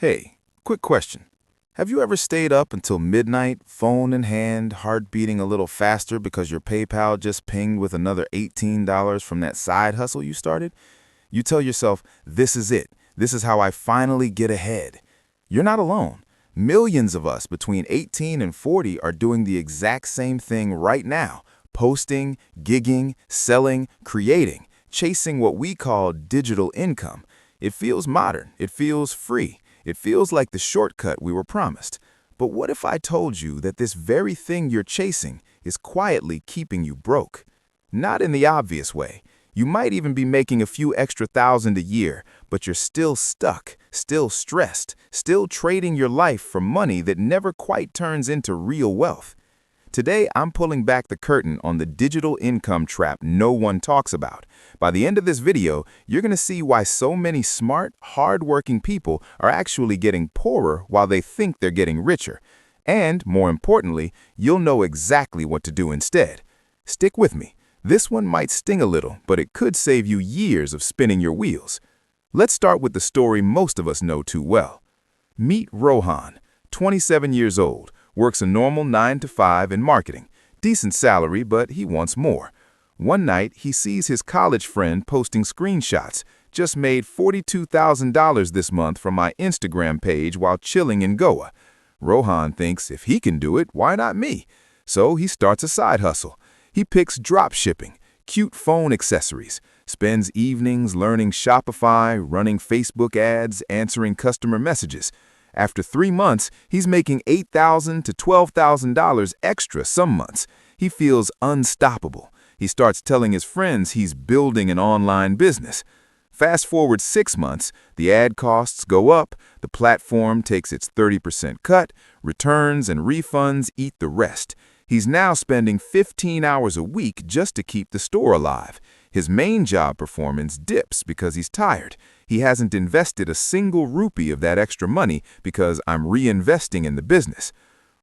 Hey, quick question. Have you ever stayed up until midnight, phone in hand, heart beating a little faster because your PayPal just pinged with another $18 from that side hustle you started? You tell yourself, this is it. This is how I finally get ahead. You're not alone. Millions of us between 18 and 40 are doing the exact same thing right now, posting, gigging, selling, creating, chasing what we call digital income. It feels modern. It feels free. It feels like the shortcut we were promised. But what if I told you that this very thing you're chasing is quietly keeping you broke? Not in the obvious way. You might even be making a few extra thousand a year, but you're still stuck, still stressed, still trading your life for money that never quite turns into real wealth. Today, I'm pulling back the curtain on the digital income trap no one talks about. By the end of this video, you're going to see why so many smart, hard-working people are actually getting poorer while they think they're getting richer. And, more importantly, you'll know exactly what to do instead. Stick with me. This one might sting a little, but it could save you years of spinning your wheels. Let's start with the story most of us know too well. Meet Rohan, 27 years old, works a normal 9 to 5 in marketing. Decent salary, but he wants more. One night, he sees his college friend posting screenshots. Just made $42,000 this month from my Instagram page while chilling in Goa. Rohan thinks if he can do it, why not me? So he starts a side hustle. He picks drop shipping, cute phone accessories, spends evenings learning Shopify, running Facebook ads, answering customer messages. After 3 months, he's making $8,000 to $12,000 extra some months. He feels unstoppable. He starts telling his friends he's building an online business. Fast forward 6 months, the ad costs go up, the platform takes its 30% cut, returns and refunds eat the rest. He's now spending 15 hours a week just to keep the store alive. His main job performance dips because he's tired. He hasn't invested a single rupee of that extra money because I'm reinvesting in the business.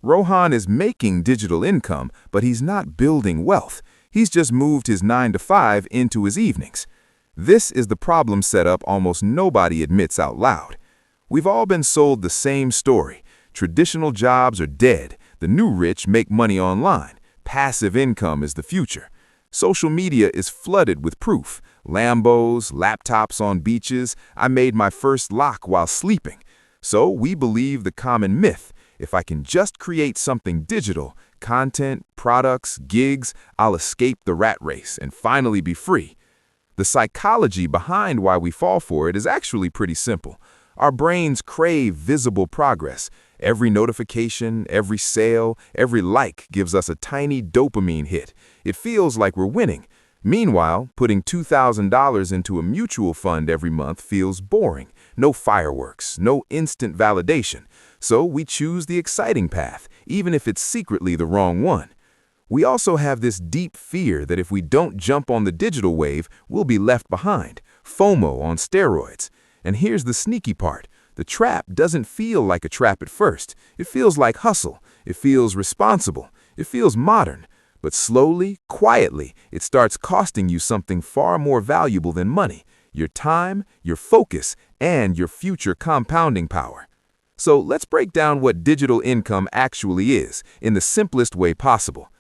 Rohan is making digital income, but he's not building wealth. He's just moved his 9 to 5 into his evenings. This is the problem setup almost nobody admits out loud. We've all been sold the same story. Traditional jobs are dead. The new rich make money online. Passive income is the future. Social media is flooded with proof. Lambos, laptops on beaches. I made my first lakh while sleeping. So we believe the common myth. If I can just create something digital, content, products, gigs, I'll escape the rat race and finally be free. The psychology behind why we fall for it is actually pretty simple. Our brains crave visible progress. Every notification, every sale, every like gives us a tiny dopamine hit. It feels like we're winning. Meanwhile, putting $2,000 into a mutual fund every month feels boring. No fireworks, no instant validation. So we choose the exciting path, even if it's secretly the wrong one. We also have this deep fear that if we don't jump on the digital wave, we'll be left behind. FOMO on steroids. And here's the sneaky part. The trap doesn't feel like a trap at first. It feels like hustle. It feels responsible. It feels modern. But slowly, quietly, it starts costing you something far more valuable than money: your time, your focus, and your future compounding power. So let's break down what digital income actually is in the simplest way possible.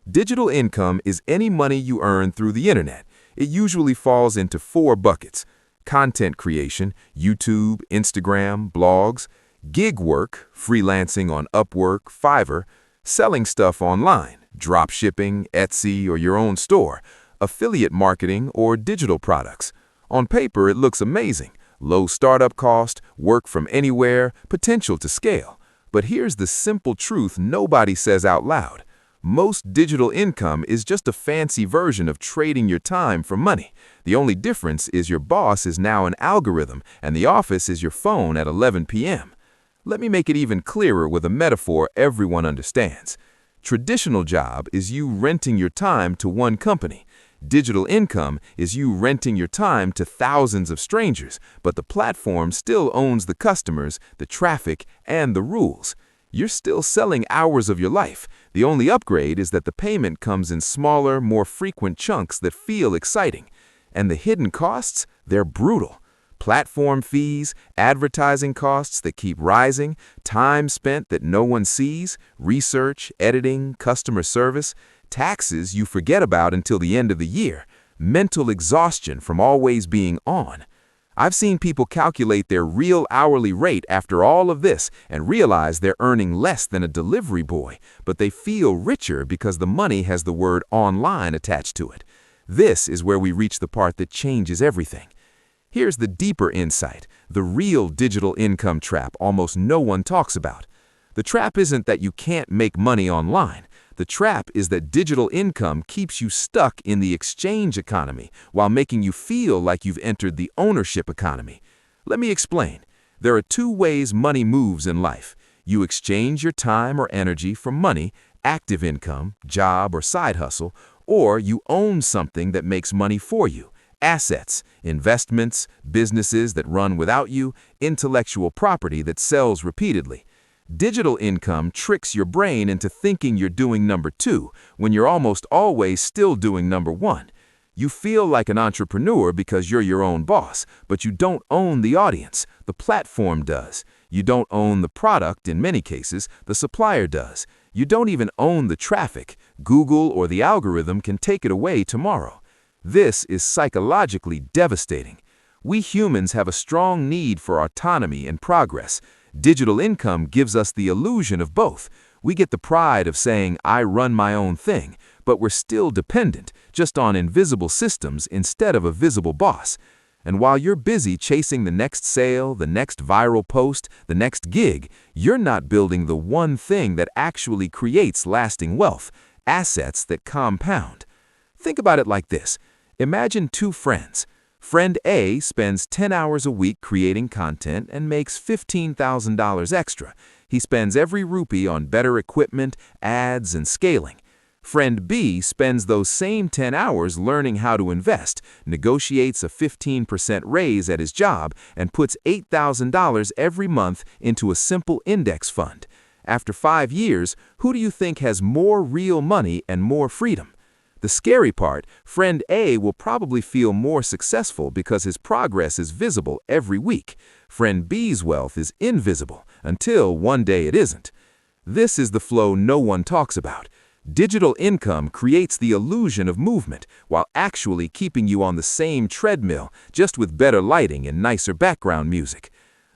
Digital income is any money you earn through the internet. It usually falls into 4 buckets: content creation, YouTube, Instagram, blogs; gig work, freelancing on Upwork, Fiverr; selling stuff online, drop shipping, Etsy, or your own store; affiliate marketing, or digital products. On paper, it looks amazing. Low startup cost, work from anywhere, potential to scale. But here's the simple truth nobody says out loud. Most digital income is just a fancy version of trading your time for money. The only difference is your boss is now an algorithm and the office is your phone at 11 p.m. Let me make it even clearer with a metaphor everyone understands. Traditional job is you renting your time to one company. Digital income is you renting your time to thousands of strangers, but the platform still owns the customers, the traffic, and the rules. You're still selling hours of your life. The only upgrade is that the payment comes in smaller, more frequent chunks that feel exciting. And the hidden costs? They're brutal. Platform fees, advertising costs that keep rising, time spent that no one sees, research, editing, customer service, taxes you forget about until the end of the year, mental exhaustion from always being on. I've seen people calculate their real hourly rate after all of this and realize they're earning less than a delivery boy, but they feel richer because the money has the word online attached to it. This is where we reach the part that changes everything. Here's the deeper insight, the real digital income trap almost no one talks about. The trap isn't that you can't make money online. The trap is that digital income keeps you stuck in the exchange economy while making you feel like you've entered the ownership economy. Let me explain. There are two ways money moves in life. You exchange your time or energy for money, active income, job or side hustle, or you own something that makes money for you. Assets, investments, businesses that run without you, intellectual property that sells repeatedly. Digital income tricks your brain into thinking you're doing number two when you're almost always still doing number one. You feel like an entrepreneur because you're your own boss, but you don't own the audience. The platform does. You don't own the product in many cases, the supplier does. You don't even own the traffic. Google or the algorithm can take it away tomorrow. This is psychologically devastating. We humans have a strong need for autonomy and progress. Digital income gives us the illusion of both. We get the pride of saying, I run my own thing, but we're still dependent, just on invisible systems instead of a visible boss. And while you're busy chasing the next sale, the next viral post, the next gig, you're not building the one thing that actually creates lasting wealth, assets that compound. Think about it like this. Imagine two friends. Friend A spends 10 hours a week creating content and makes $15,000 extra. He spends every rupee on better equipment, ads, and scaling. Friend B spends those same 10 hours learning how to invest, negotiates a 15% raise at his job, and puts $8,000 every month into a simple index fund. After 5 years, who do you think has more real money and more freedom? The scary part, friend A will probably feel more successful because his progress is visible every week. Friend B's wealth is invisible until one day it isn't. This is the flow no one talks about. Digital income creates the illusion of movement while actually keeping you on the same treadmill, just with better lighting and nicer background music.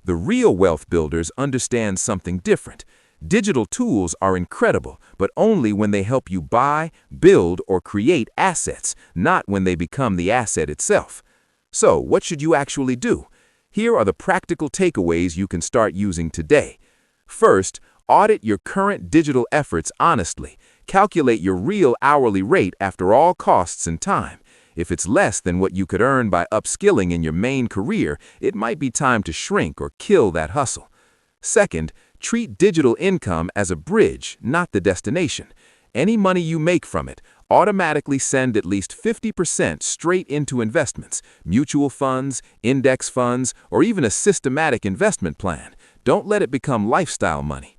The real wealth builders understand something different. Digital tools are incredible, but only when they help you buy, build, or create assets, not when they become the asset itself. So, what should you actually do? Here are the practical takeaways you can start using today. First, audit your current digital efforts honestly. Calculate your real hourly rate after all costs and time. If it's less than what you could earn by upskilling in your main career, it might be time to shrink or kill that hustle. Second, treat digital income as a bridge, not the destination. Any money you make from it, automatically send at least 50% straight into investments, mutual funds, index funds, or even a systematic investment plan. Don't let it become lifestyle money.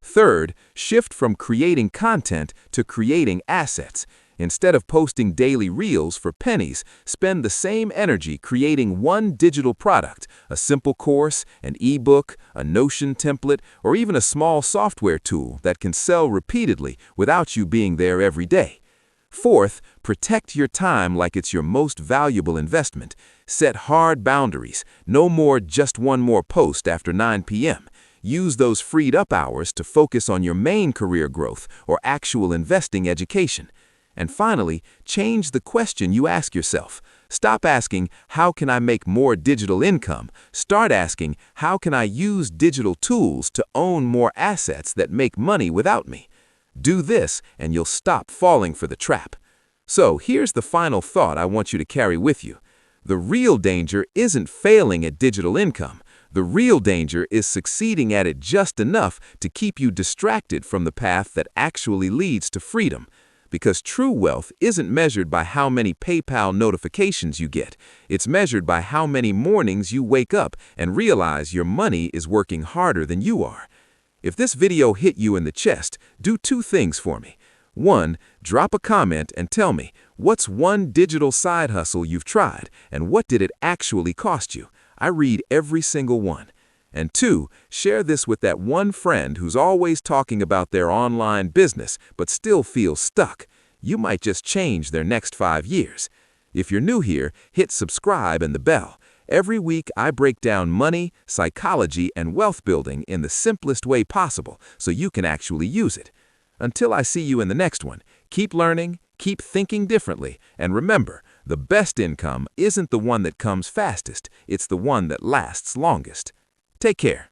Third, shift from creating content to creating assets. Instead of posting daily reels for pennies, spend the same energy creating one digital product, a simple course, an ebook, a Notion template, or even a small software tool that can sell repeatedly without you being there every day. Fourth, protect your time like it's your most valuable investment. Set hard boundaries. No more just one more post after 9 p.m. Use those freed up hours to focus on your main career growth or actual investing education. And finally, change the question you ask yourself. Stop asking, how can I make more digital income? Start asking, how can I use digital tools to own more assets that make money without me? Do this, and you'll stop falling for the trap. So here's the final thought I want you to carry with you. The real danger isn't failing at digital income. The real danger is succeeding at it just enough to keep you distracted from the path that actually leads to freedom. Because true wealth isn't measured by how many PayPal notifications you get. It's measured by how many mornings you wake up and realize your money is working harder than you are. If this video hit you in the chest, do two things for me. One, drop a comment and tell me, what's one digital side hustle you've tried and what did it actually cost you? I read every single one. And 2, share this with that one friend who's always talking about their online business but still feels stuck. You might just change their next 5 years. If you're new here, hit subscribe and the bell. Every week, I break down money, psychology, and wealth building in the simplest way possible so you can actually use it. Until I see you in the next one, keep learning, keep thinking differently, and remember, the best income isn't the one that comes fastest, it's the one that lasts longest. Take care.